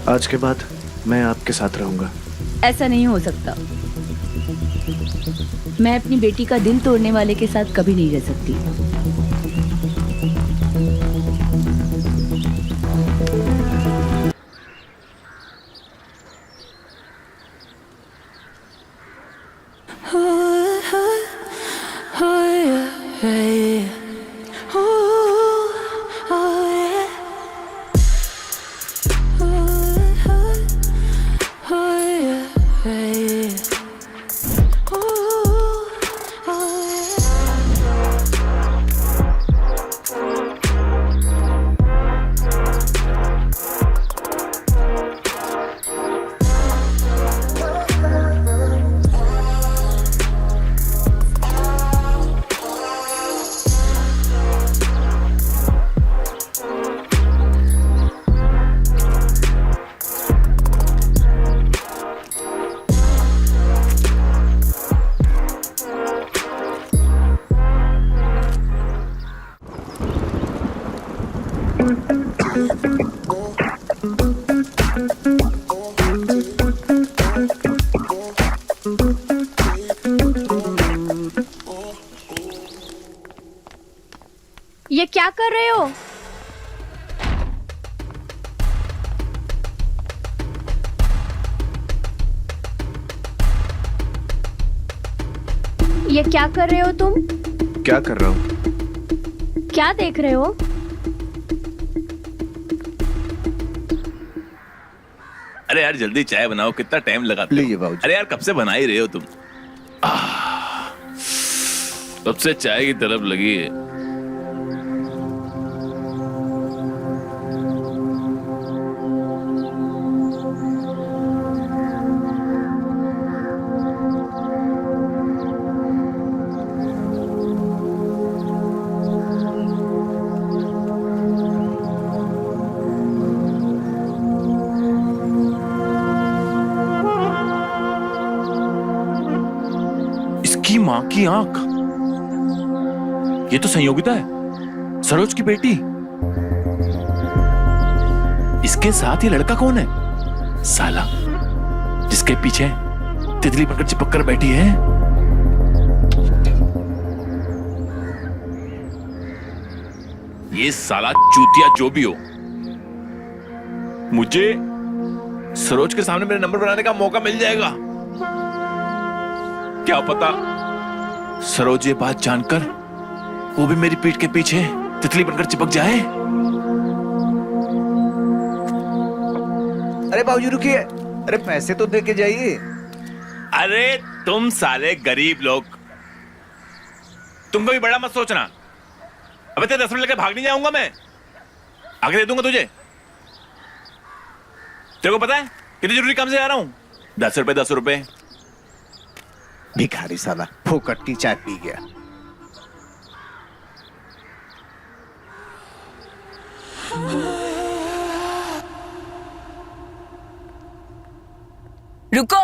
आज के बाद मैं आपके साथ रहूंगा। ऐसा नहीं हो सकता। मैं अपनी बेटी का दिल तोड़ने वाले के साथ कभी नहीं रह सकती। ये क्या कर रहे हो? ये क्या कर रहे हो तुम? क्या कर रहा हूँ? क्या देख रहे हो? अरे यार जल्दी चाय बनाओ, कितना टाइम लगाते हो? लीजिए बाबूजी। अरे यार कब से बना ही रहे हो तुम? कब से चाय की तरफ लगी है। इसकी मां की आंख, ये तो संयोगिता है, सरोज की बेटी। इसके साथ ये लड़का कौन है? साला जिसके पीछे तितली पकड़ चिपक कर बैठी है। ये साला चूतिया जो भी हो, मुझे सरोज के सामने मेरे नंबर बनाने का मौका मिल जाएगा। क्या पता सरोज ये बात जानकर वो भी मेरी पीठ के पीछे तितली बनकर चिपक जाए। अरे बाबूजी रुकिए, अरे पैसे तो दे के जाइए। अरे तुम साले गरीब लोग, तुमको भी बड़ा मत सोचना। अबे तेरे 10 मिनट लेकर भाग नहीं जाऊंगा मैं, आगे दे दूंगा तुझे। तेरे को पता है कितनी जरूरी काम से आ रहा हूं? 10 रुपए 10 रुपए। भिखारी साला फोकट की चाय पी गया। रुको।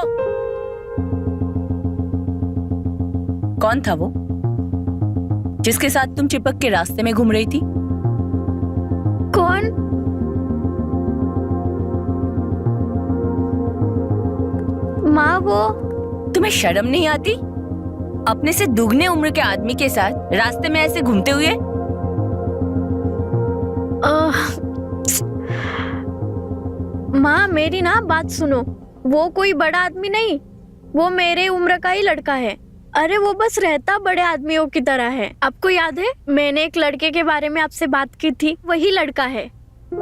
कौन था वो जिसके साथ तुम चिपक के रास्ते में घूम रही थी? कौन? माँ वो। तुम्हें शर्म नहीं आती अपने से दुगने उम्र के आदमी के साथ रास्ते में ऐसे घूमते हुए? माँ मेरी ना बात सुनो, वो कोई बड़ा आदमी नहीं, वो मेरे उम्र का ही लड़का है। अरे वो बस रहता बड़े आदमियों की तरह है। आपको याद है मैंने एक लड़के के बारे में आपसे बात की थी, वही लड़का है।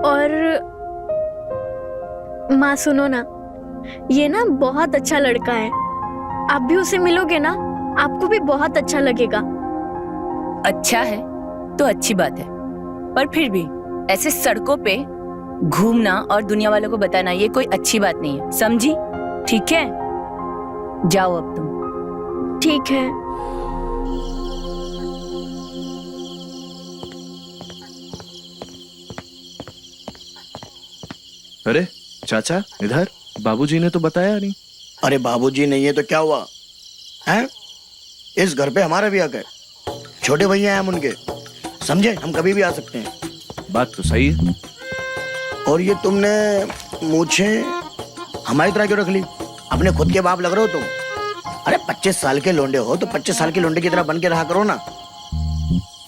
और माँ सुनो ना, ये ना बहुत अच्छा लड़का है। आप भी उसे मिलोगे ना, आपको भी बहुत अच्छा लगेगा। अच्छा है तो अच्छी बात है, पर फिर भी ऐसे सड़कों पे घूमना और दुनिया वालों को बताना ये कोई अच्छी बात नहीं है, समझी? ठीक है, जाओ अब तुम। ठीक है। अरे चाचा इधर, बाबूजी ने तो बताया नहीं। अरे बाबूजी नहीं है तो क्या हुआ है? इस घर पे हमारा भी हक है। छोटे भैया हैं हम उनके, समझे? हम कभी भी आ सकते हैं। बात तो सही है। और ये तुमने मूछे हमारी तरह क्यों रख ली? अपने खुद के बाप लग रहे हो तुम। अरे 25 साल के लोंडे हो तो 25 साल के लोंडे की तरह बन के रहा करो ना।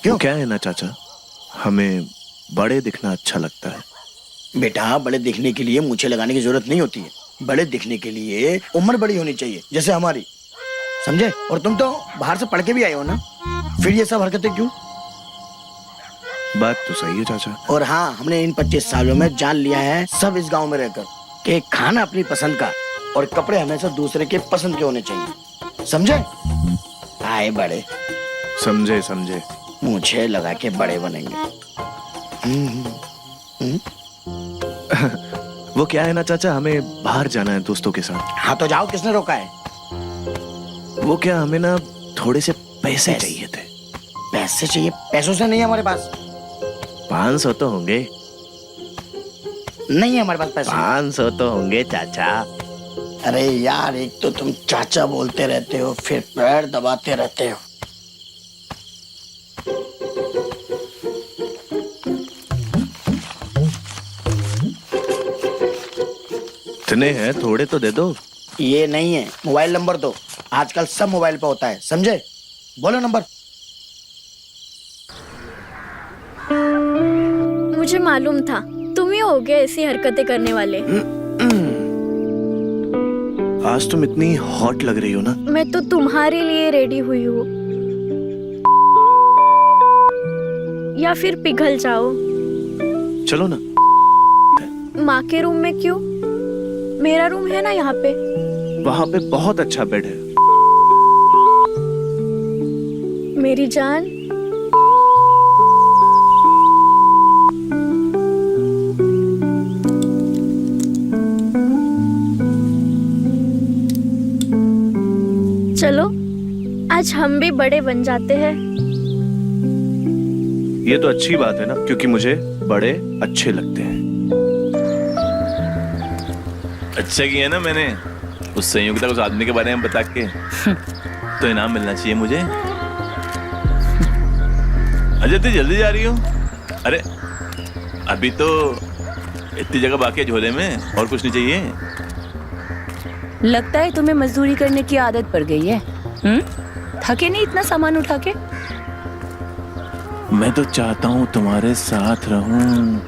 क्यों? क्या है ना चाचा, हमें बड़े दिखना अच्छा लगता है। बेटा, बड़े दिखने के लिए मूछे लगाने की जरूरत नहीं होती है। बड़े दिखने के लिए उम्र बड़ी होनी चाहिए, जैसे हमारी, समझे? और तुम तो बाहर से पढ़ के भी आए हो ना, फिर ये सब हरकतें क्यों? बात तो सही है चाचा। और हाँ, हमने इन 25 सालों में जान लिया है सब इस गांव में रहकर कि खाना अपनी पसंद का और कपड़े हमेशा दूसरे के पसंद के होने चाहिए, समझे? आए बड़े, समझे समझे। मुझे लगा के बड़े बनेंगे। वो क्या है ना चाचा, हमें बाहर जाना है दोस्तों के साथ। हाँ तो जाओ, किसने रोका है? वो क्या, हमें ना थोड़े से पैसे चाहिए थे। पैसे चाहिए? पैसों से नहीं है हमारे पास। 500 तो होंगे। नहीं है हमारे पास पैसे। 500 तो होंगे चाचा। अरे यार, एक तो तुम चाचा बोलते रहते हो, फिर पैर दबाते रहते हो। इतने हैं, थोड़े तो दे दो। ये नहीं है, मोबाइल नंबर दो। आजकल सब मोबाइल पे होता है, समझे? बोलो नंबर। मुझे मालूम था तुम ही होगे ऐसी हरकतें करने वाले। आज तुम इतनी हॉट लग रही हो ना। मैं तो तुम्हारे लिए रेडी हुई हूँ, या फिर पिघल जाओ। चलो ना। माँ के रूम में क्यों? मेरा रूम है ना यहाँ पे। वहाँ पे बहुत अच्छा बेड है। मेरी जान, चलो आज हम भी बड़े बन जाते हैं। ये तो अच्छी बात है ना, क्योंकि मुझे बड़े अच्छे लगते हैं। अच्छा किया ना मैंने उस संयोगिता को उस आदमी के बारे में बता के। तो इनाम मिलना चाहिए मुझे। अजय, इतनी जल्दी जा रही हो? अरे अभी तो इतनी जगह बाकी है झोले में, और कुछ नहीं चाहिए? लगता है तुम्हें मजदूरी करने की आदत पड़ गई है। थके नहीं इतना सामान उठा के? मैं तो चाहता हूँ तुम्हारे साथ रहूं।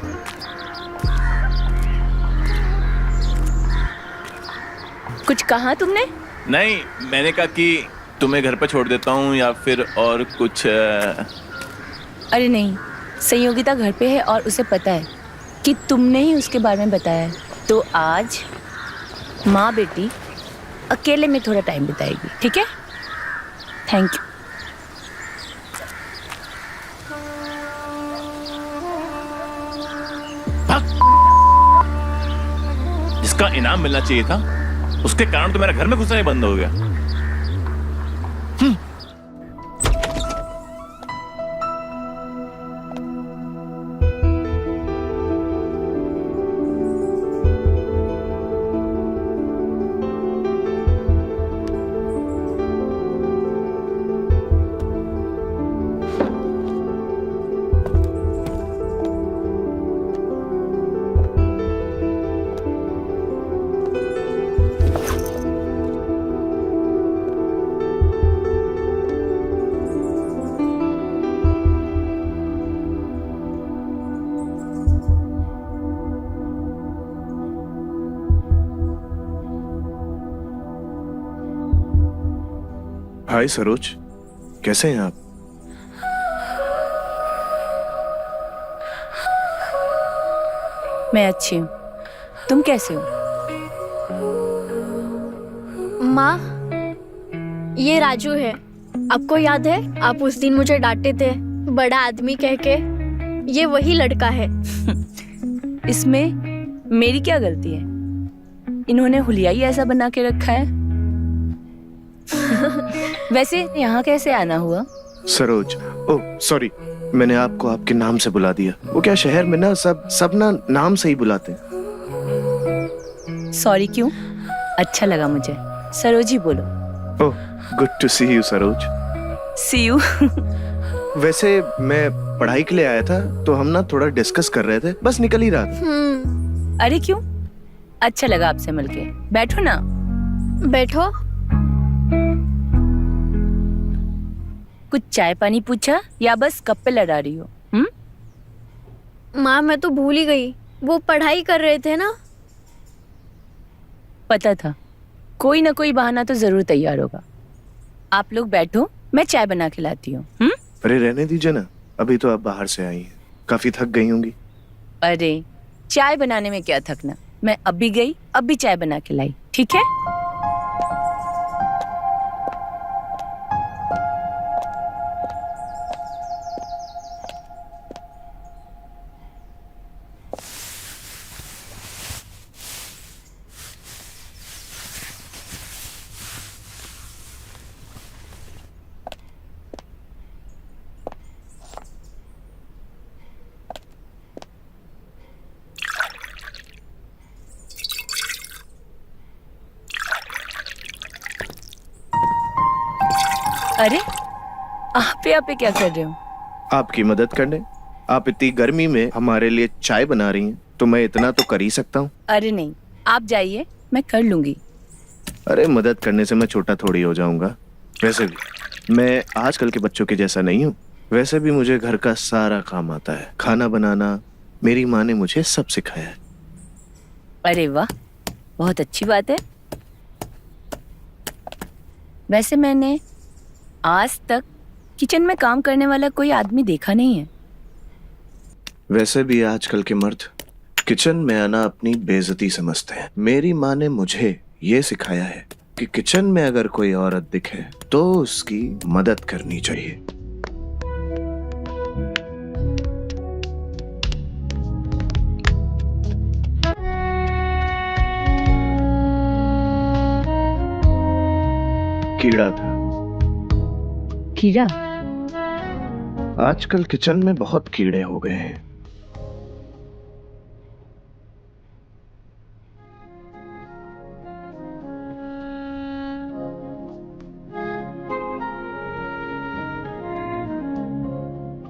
कुछ कहा तुमने? नहीं, मैंने कहा कि तुम्हें घर पर छोड़ देता हूँ या फिर और कुछ। अरे नहीं, संयोगिता घर पे है और उसे पता है कि तुमने ही उसके बारे में बताया है। तो आज माँ बेटी अकेले में थोड़ा टाइम बिताएगी, ठीक है? Thank you. जिसका इनाम मिलना चाहिए था उसके कारण तो मेरा घर में घुसना ही बंद हो गया। हाय सरोज, कैसे हैं आप? मैं अच्छी हूँ, तुम कैसे हो? माँ, ये राजू है। आपको याद है, आप उस दिन मुझे डांटे थे बड़ा आदमी कह के? ये वही लड़का है। इसमें मेरी क्या गलती है? इन्होंने हुलिया ही ऐसा बना के रखा है। वैसे यहाँ कैसे आना हुआ? सरोज, ओह सॉरी, मैंने आपको आपके नाम से बुला दिया। वो क्या, शहर में ना सब ना नाम से ही बुलाते हैं। सॉरी क्यों? अच्छा लगा मुझे। सरोज ही बोलो। Oh, good to see you Saroj. See you. वैसे मैं पढ़ाई के लिए आया था, तो हम ना थोड़ा डिस्कस कर रहे थे, बस निकल ही रहा था। अरे क्यों? अच्छा लगा आपसे मिलके। बैठो ना। बैठो। कुछ चाय पानी पूछा या बस कप पे लड़ा रही हो? माँ मैं तो भूल ही गई, वो पढ़ाई कर रहे थे ना। पता था कोई ना कोई बहाना तो जरूर तैयार होगा। आप लोग बैठो, मैं चाय बना के लाती हूँ। अरे रहने दीजिए ना, अभी तो आप बाहर से आई हैं, काफी थक गई होंगी। अरे चाय बनाने में क्या थकना, मैं अभी गई अभी चाय बना के लाई, ठीक है? अरे आप यहाँ पे क्या कर रहे हो? आपकी मदद करने। आप इतनी गर्मी में हमारे लिए चाय बना रही हैं, तो मैं इतना तो कर ही सकता हूँ। अरे नहीं, आप जाइए, मैं कर लूंगी। अरे मदद करने से मैं छोटा थोड़ी हो जाऊंगा। वैसे भी मैं आजकल के बच्चों के जैसा नहीं हूँ। वैसे भी मुझे घर का सारा काम आता है। खाना बनाना मेरी माँ ने मुझे सब सिखाया है। अरे वाह, बहुत अच्छी बात है। वैसे मैंने आज तक किचन में काम करने वाला कोई आदमी देखा नहीं है। वैसे भी आजकल के मर्द किचन में आना अपनी बेइज्जती समझते हैं। मेरी माँ ने मुझे ये सिखाया है कि किचन में अगर कोई औरत दिखे तो उसकी मदद करनी चाहिए। कीड़ा था। कीड़ा? आजकल किचन में बहुत कीड़े हो गए हैं।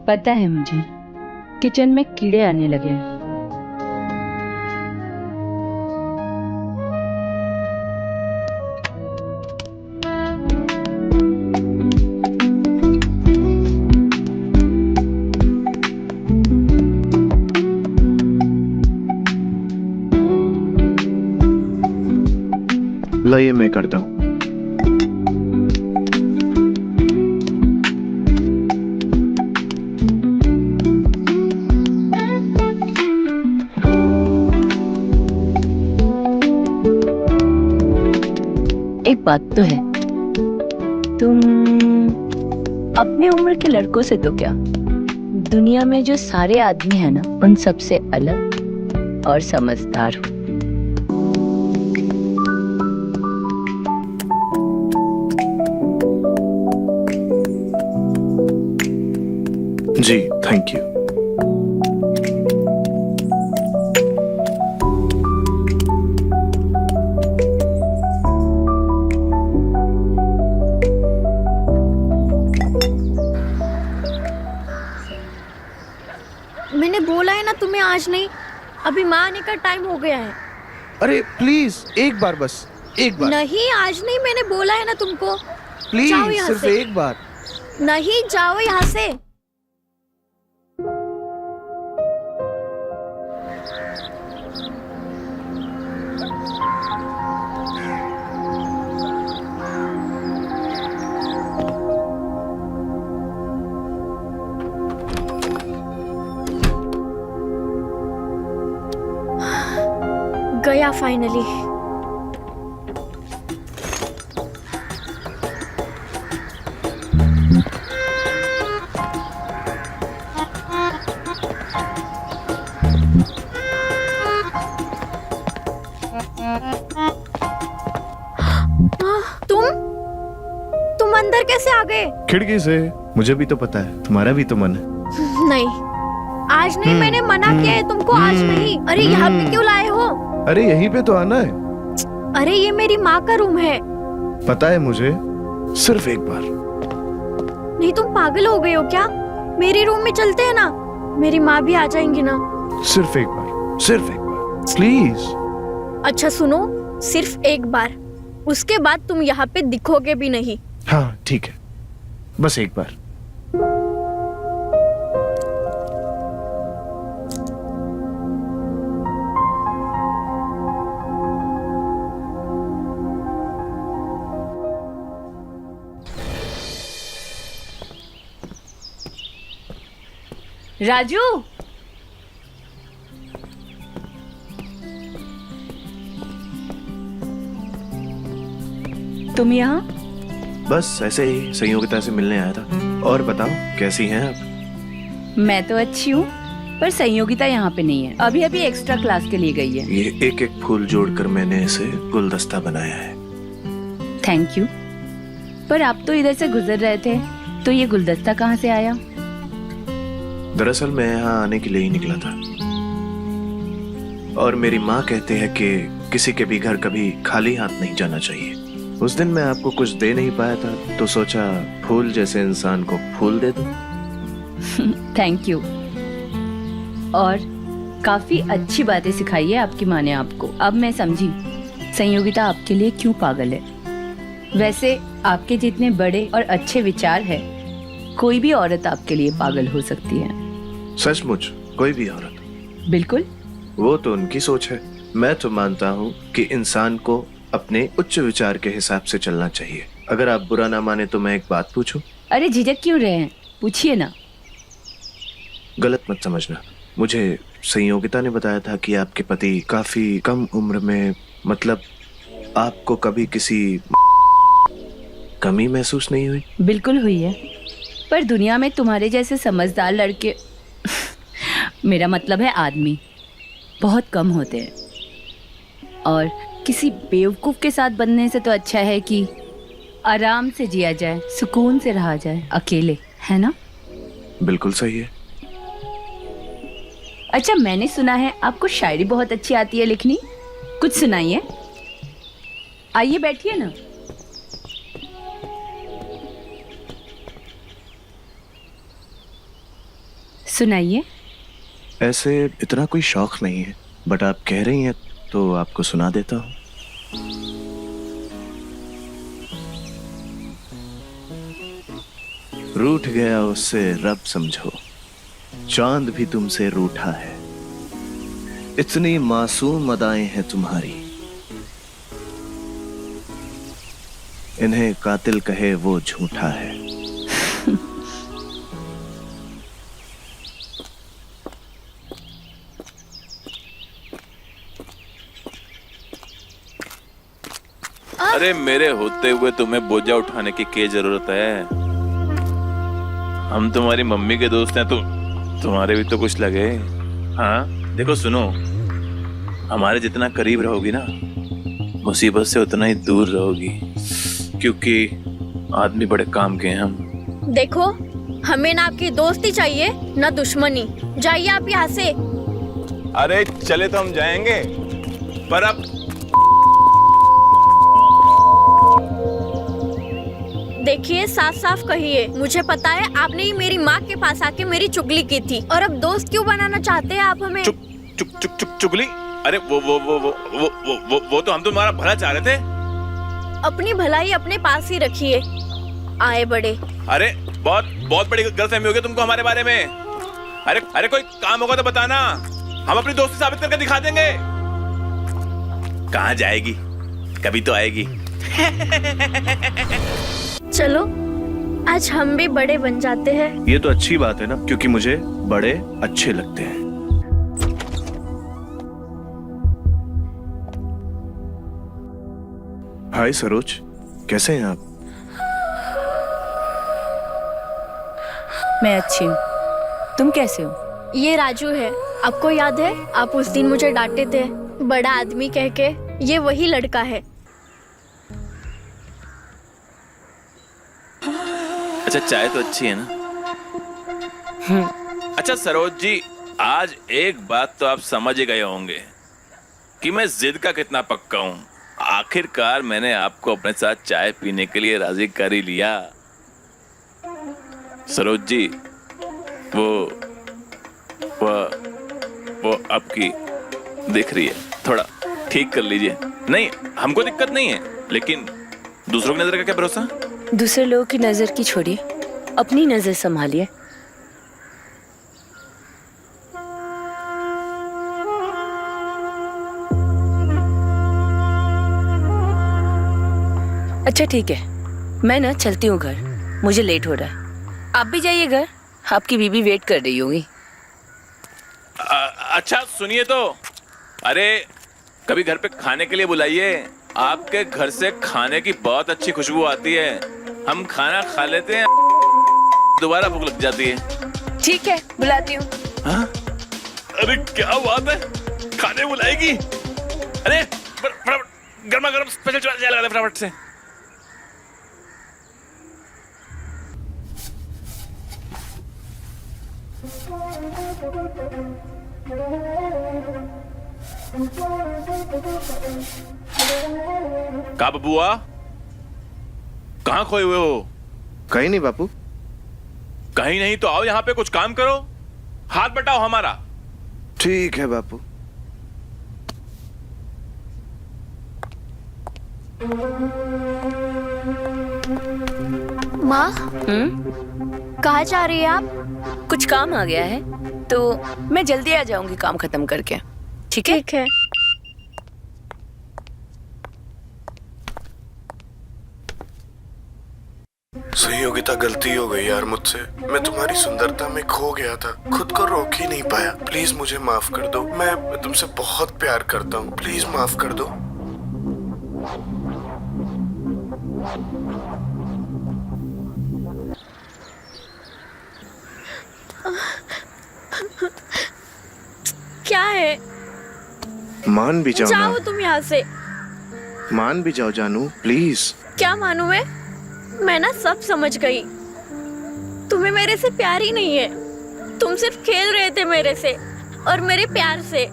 पता है मुझे, किचन में कीड़े आने लगे हैं। लाइए मैं करता हूँ। एक बात तो है, तुम अपने उम्र के लड़कों से तो क्या, दुनिया में जो सारे आदमी हैं ना, उन सबसे अलग और समझदार हो। जी थैंक यू। मैंने बोला है ना तुम्हें आज नहीं, अभी माँ आने का टाइम हो गया है। अरे प्लीज एक बार, बस एक बार। नहीं आज नहीं, मैंने बोला है ना तुमको। प्लीज जाओ यहाँ सिर्फ से। एक बार। नहीं जाओ यहाँ से। गया फाइनली। तुम अंदर कैसे आ गए? खिड़की से। मुझे भी तो पता है तुम्हारा भी तो मन है। नहीं आज नहीं, मैंने मना किया है तुमको आज नहीं। अरे यहाँ पे क्यों लाए हो? अरे यहीं पे तो आना है। अरे ये मेरी माँ का रूम है। पता है मुझे, सिर्फ एक बार। नहीं तुम पागल हो गए हो क्या? मेरे रूम में चलते हैं ना, मेरी माँ भी आ जाएंगी ना। सिर्फ एक बार, सिर्फ एक बार। प्लीज। अच्छा सुनो, सिर्फ एक बार, उसके बाद तुम यहाँ पे दिखोगे भी नहीं। हाँ ठीक है, बस एक बार। राजू, तुम यहाँ? बस ऐसे ही संयोगिता से मिलने आया था। और बताओ कैसी हैं आप? मैं तो अच्छी हूँ, पर संयोगिता यहाँ पे नहीं है। अभी अभी एक्स्ट्रा क्लास के लिए गई है। ये एक एक फूल जोड़कर मैंने इसे गुलदस्ता बनाया है। Thank you. पर आप तो इधर से गुजर रहे थे, तो ये गुलदस्ता कहाँ से आया? दरअसल मैं यहाँ आने के लिए ही निकला था, और मेरी माँ कहते हैं कि किसी के भी घर कभी खाली हाथ नहीं जाना चाहिए। उस दिन मैं आपको कुछ दे नहीं पाया था, तो सोचा फूल जैसे इंसान को फूल दे दूं। Thank you. और काफी अच्छी बातें सिखाई है आपकी माँ ने आपको। अब मैं समझी संयोगिता आपके लिए क्यों पागल है। वैसे आपके जितने बड़े और अच्छे विचार है, कोई भी औरत आपके लिए पागल हो सकती है। सचमुच कोई भी औरत? बिल्कुल। वो तो उनकी सोच है। मैं तो मानता हूँ कि इंसान को अपने उच्च विचार के हिसाब से चलना चाहिए। अगर आप बुरा ना माने तो मैं एक बात पूछूं? अरे झिझक क्यों रहे हैं, पूछिए ना। गलत मत समझना, मुझे संयोगिता ने बताया था कि आपके पति काफी कम उम्र में, मतलब आपको कभी किसी कमी महसूस नहीं हुई? बिल्कुल हुई है, पर दुनिया में तुम्हारे जैसे समझदार लड़के मेरा मतलब है आदमी बहुत कम होते हैं। और किसी बेवकूफ के साथ बनने से तो अच्छा है कि आराम से जिया जाए, सुकून से रहा जाए अकेले, है ना? बिल्कुल सही है। अच्छा, मैंने सुना है आपको शायरी बहुत अच्छी आती है लिखनी, कुछ सुनाइए। आइए बैठिए ना। सुनाइए। ऐसे इतना कोई शौक नहीं है, बट आप कह रही हैं तो आपको सुना देता हूँ। रूठ गया उससे रब समझो, चांद भी तुमसे रूठा है। इतनी मासूम अदाएं हैं तुम्हारी, इन्हें कातिल कहे वो झूठा है। अरे मेरे होते हुए तुम्हें बोझा उठाने की क्या जरूरत है? हम तुम्हारी मम्मी के दोस्त हैं, तो तुम्हारे भी तो कुछ लगे। हाँ देखो सुनो, हमारे जितना करीब रहोगी ना, मुसीबत से उतना ही दूर रहोगी, क्योंकि आदमी बड़े काम के हैं हम। देखो, हमें ना आपकी दोस्ती चाहिए ना दुश्मनी। जाइए आप यहाँ से। अरे चले तो हम जाएंगे, पर अब देखिए, साफ साफ कहिए, मुझे पता है आपने ही मेरी माँ के पास आके मेरी चुगली की थी, और अब दोस्त क्यों बनाना चाहते हैं आप हमें? चुगली? अरे वो तो हम तुम्हारा भला चाह रहे थे। अपनी भलाई अपने पास ही रखिए, आए बड़े। अरे बहुत बड़ी गलतफहमी हो गई तुमको हमारे बारे में। अरे कोई काम होगा तो बताना, हम अपनी दोस्ती साबित करके दिखा देंगे। कहाँ जाएगी, कभी तो आएगी। चलो, आज हम भी बड़े बन जाते हैं। ये तो अच्छी बात है ना, क्योंकि मुझे बड़े अच्छे लगते हैं। हाय सरोज, कैसे हैं आप? मैं अच्छी हूँ, तुम कैसे हो? ये राजू है, आपको याद है आप उस दिन मुझे डांटे थे बड़ा आदमी कह के? ये वही लड़का है। अच्छा, चाय तो अच्छी है ना? अच्छा सरोज जी, आज एक बात तो आप समझ ही गए होंगे कि मैं जिद का कितना पक्का हूँ। आखिरकार मैंने आपको अपने साथ चाय पीने के लिए राजी कर ही लिया। सरोज जी, वो आपकी दिख रही है, थोड़ा ठीक कर लीजिए। नहीं, हमको दिक्कत नहीं है, लेकिन दूसरों की नजर का क्या भरोसा। दूसरे लोगों की नजर की छोड़िए, अपनी नजर संभालिए। अच्छा ठीक है, मैं ना चलती हूँ घर, मुझे लेट हो रहा है। आप भी जाइए घर, आपकी बीबी वेट कर रही होगी। अच्छा सुनिए तो, अरे कभी घर पे खाने के लिए बुलाइए। आपके घर से खाने की बहुत अच्छी खुशबू आती है। हम खाना खा लेते हैं, दोबारा भूख लग जाती है। ठीक है, बुलाती हूँ। हाँ? अरे क्या बात है, खाने बुलाएगी? अरे फटाफट गर्मा गर्म स्पेशल चाय लगा दे फटाफट से। का बबुआ, कहाँ खोए हुए हो? कहीं नहीं बापू। कहीं नहीं तो आओ यहाँ पे कुछ काम करो, हाथ बटाओ हमारा। ठीक है बापू। माँ, हम्म, कहाँ जा रही है आप? कुछ काम आ गया है तो मैं जल्दी आ जाऊंगी काम खत्म करके। ठीक है? ठीक है। संयोगिता, गलती हो गई यार मुझसे। मैं तुम्हारी सुंदरता में खो गया था, खुद को रोक ही नहीं पाया। प्लीज मुझे माफ कर दो। मैं तुमसे बहुत प्यार करता हूँ, प्लीज माफ कर दो। क्या है? मान भी जाओ जाओ ना, तुम यहाँ से। मान भी जाओ जानू, प्लीज। क्या मानूं मैं ना सब समझ गई। तुम्हें मेरे से प्यार ही नहीं है। तुम सिर्फ खेल रहे थे मेरे से और मेरे प्यार से।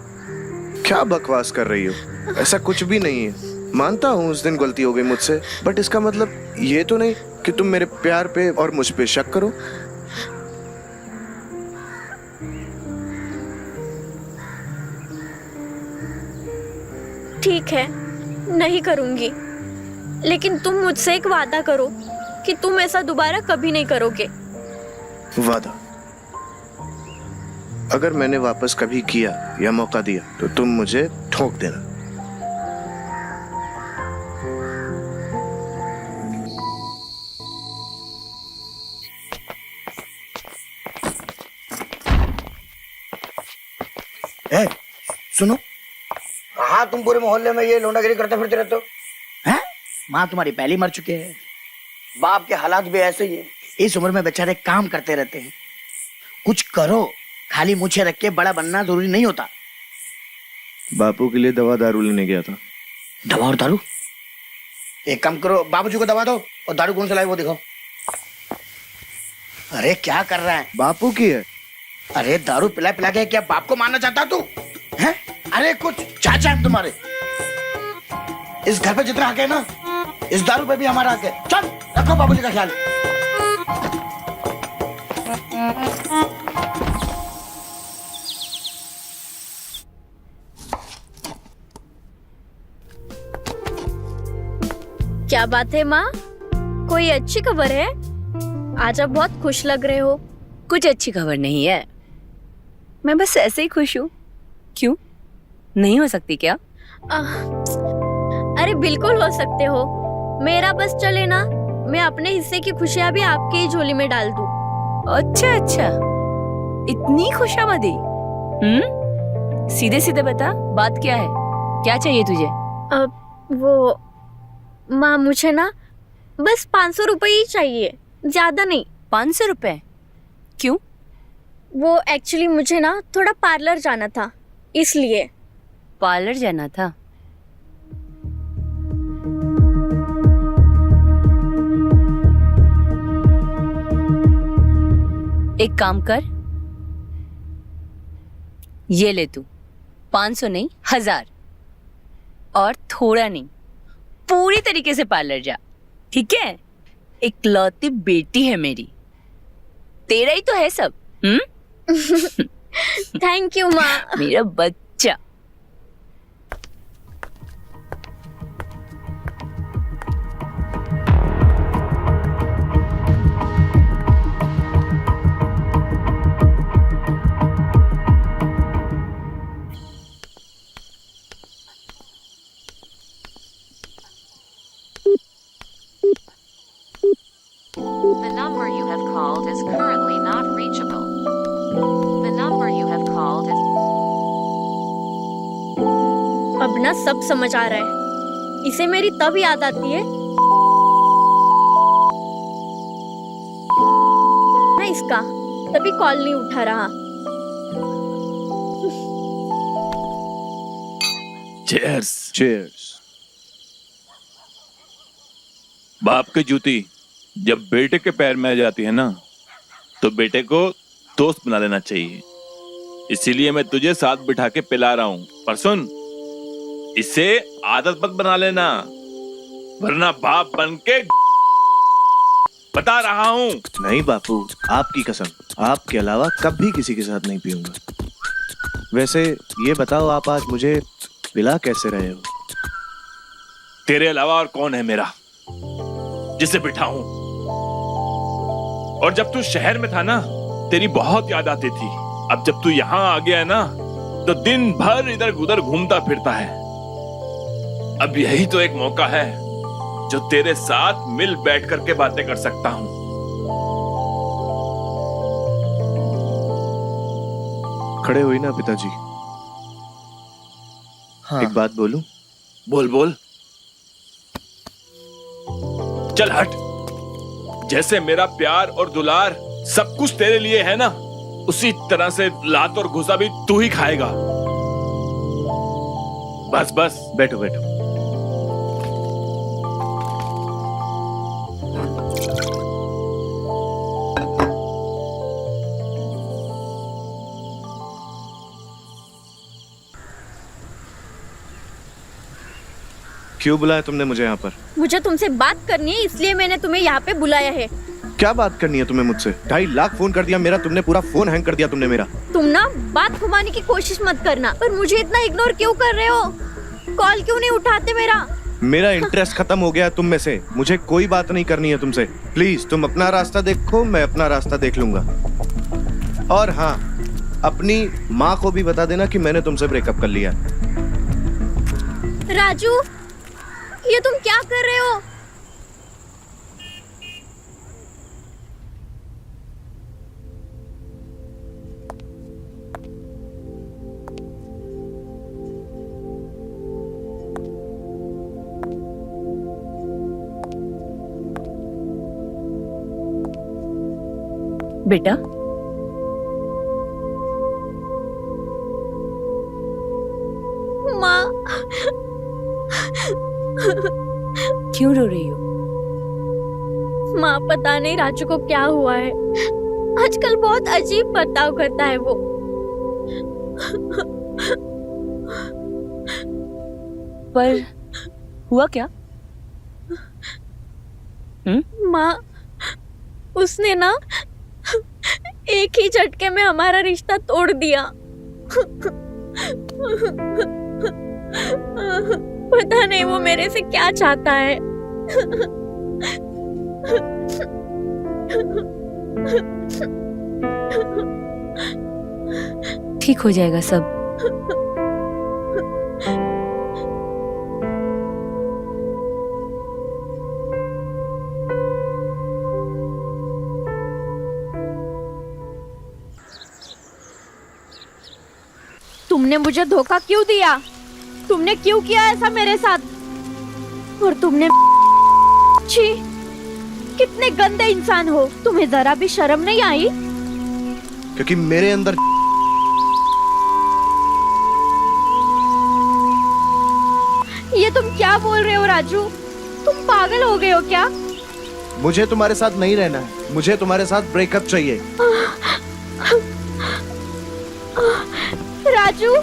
क्या बकवास कर रही हो? ऐसा कुछ भी नहीं है। मानता हूँ उस दिन गलती हो गई मुझसे, बट इसका मतलब ये तो नहीं कि तुम मेरे प्यार पे और मुझ पे शक करो। ठीक है, नहीं करूंगी, लेकिन तुम मुझसे एक वादा करो कि तुम ऐसा दोबारा कभी नहीं करोगे। वादा? अगर मैंने वापस कभी किया या मौका दिया तो तुम मुझे ठोक देना। ए, सुनो। हाँ, तुम पूरे मोहल्ले में ये लोंडागिरी करते फिरते रहते हो हैं? माँ तुम्हारी पहले मर चुके हैं, बाप के हालात भी ऐसे ही है। इस उम्र में बेचारे काम करते रहते हैं। कुछ करो, खाली मुझे रख के बड़ा बनना जरूरी नहीं होता। बापू के लिए दवा दारू लेने गया था। दवा और दारू? एक काम करो, बाबूजी को दवा दो और दारू कौन सा लाए वो दिखाओ। अरे क्या कर रहा है? बापू की है। अरे दारू पिला पिला के क्या बाप को मारना चाहता तू हैं? अरे कुछ चाचा है तुम्हारे। इस घर पे जितना हक है ना, इस दारू पे भी हमारा हक है। चल रखो बाबूजी का ख्याल। क्या बात है माँ, कोई अच्छी खबर है? आज आप बहुत खुश लग रहे हो। कुछ अच्छी खबर नहीं है, मैं बस ऐसे ही खुश हूँ। क्यों, नहीं हो सकती क्या? अरे बिल्कुल हो सकते हो। मेरा बस चले ना, मैं अपने हिस्से की खुशियाँ भी आपकी ही झोली में डाल दूँ। अच्छा अच्छा, इतनी खुशामदी। सीधे सीधे बता, बात क्या है? क्या चाहिए तुझे? वो माँ, मुझे ना बस 500 रुपए ही चाहिए, ज्यादा नहीं। 500 रुपए? क्यों? वो एक्चुअली मुझे ना थोड़ा पार्लर जाना था, इसलिए। पार्लर जाना था? एक काम कर, ये ले तू। 500 नहीं, 1000। और थोड़ा नहीं, पूरी तरीके से पार्लर जा, ठीक है? इकलौती बेटी है मेरी, तेरा ही तो है सब। थैंक यू माँ। मेरा बच्चा। अब ना सब समझ आ रहा है। इसे मेरी तब याद आती है ना इसका, तभी कॉल नहीं उठा रहा। चीयर्स। चीयर्स। बाप की जूती जब बेटे के पैर में आ जाती है ना, तो बेटे को दोस्त बना लेना चाहिए। इसीलिए मैं तुझे साथ बिठा के पिला रहा हूं। पर सुन, इसे आदत मत बना लेना, वरना बाप बन के बता रहा हूं। नहीं बापू, आपकी कसम, आपके अलावा कभी किसी के साथ नहीं पीऊंगा। वैसे ये बताओ, आप आज मुझे पिला कैसे रहे हो? तेरे अलावा और कौन है मेरा जिसे बिठाऊं? और जब तू शहर में था ना, तेरी बहुत याद आती थी। अब जब तू यहां आ गया है ना, तो दिन भर इधर उधर घूमता फिरता है। अब यही तो एक मौका है जो तेरे साथ मिल बैठ करके बातें कर सकता हूं। खड़े हुई ना पिताजी। हाँ। एक बात बोलूं? बोल बोल। चल हट। जैसे मेरा प्यार और दुलार सब कुछ तेरे लिए है ना, उसी तरह से लात और घुसा भी तू ही खाएगा। बस बस। बैठो बैठो। क्यों बुलाया तुमने मुझे यहाँ पर? मुझे तुमसे बात करनी है, इसलिए मैंने तुम्हें यहाँ पे बुलाया है। क्या बात करनी है तुम्हें मुझसे? 2.5 लाख फोन कर दिया मेरा तुमने, पूरा फोन हैंग कर दिया तुमने मेरा। तुम ना बात घुमाने की कोशिश मत करना। पर मुझे इतना इग्नोर क्यों कर रहे हो? कॉल क्यों नहीं उठाते मेरा? मेरा इंटरेस्ट खत्म हो गया तुम में से। मुझे कोई बात नहीं करनी है तुमसे। प्लीज तुम अपना रास्ता देखो, मैं अपना रास्ता देख लूंगा। और हाँ, अपनी माँ को भी बता देना कि मैंने तुमसे ब्रेकअप कर लिया। राजू, ये तुम क्या कर रहे हो? बेटा, माँ, क्यों रो रही हो? माँ पता नहीं राजू को क्या हुआ है। आजकल बहुत अजीब बर्ताव करता है वो। पर हुआ क्या? माँ, उसने ना एक ही झटके में हमारा रिश्ता तोड़ दिया। पता नहीं वो मेरे से क्या चाहता है। ठीक हो जाएगा सब। तुमने मुझे धोखा क्यों दिया? तुमने क्यों किया ऐसा मेरे साथ? और तुमने छी, कितने गंदे इंसान हो। तुम्हें जरा भी शर्म नहीं आई? क्योंकि मेरे अंदर ये तुम क्या बोल रहे हो राजू? तुम पागल हो गए हो क्या? मुझे तुम्हारे साथ नहीं रहना है, मुझे तुम्हारे साथ ब्रेकअप चाहिए। राजू,